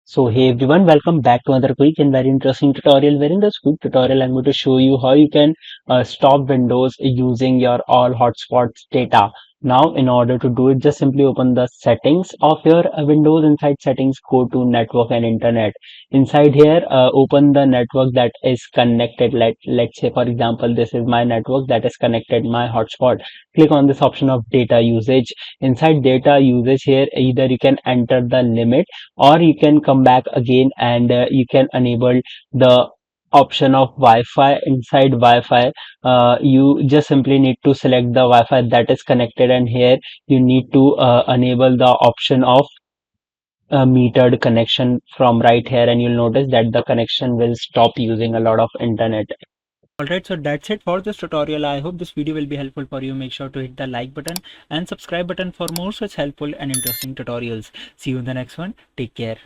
So hey everyone, welcome back to another quick and very interesting tutorial. Where in this quick tutorial, I'm going to show you how you can stop Windows using your all hotspots data. Now, in order to do it, just simply open the settings of your Windows. Inside settings, go to network and internet. Inside here, open the network that is connected. Let's say, for example, this is my network that is connected, my hotspot. Click on this option of data usage. Inside data usage here, either you can enter the limit or you can come back again and you can enable the option of Wi-Fi. Inside Wi-Fi, you just simply need to select the Wi-Fi that is connected, and here you need to enable the option of metered connection from right here, and you'll notice that the connection will stop using a lot of internet. Alright, so that's it for this tutorial. I hope this video will be helpful for you. Make sure to hit the like button and subscribe button for more such helpful and interesting tutorials. See you in the next one. Take care.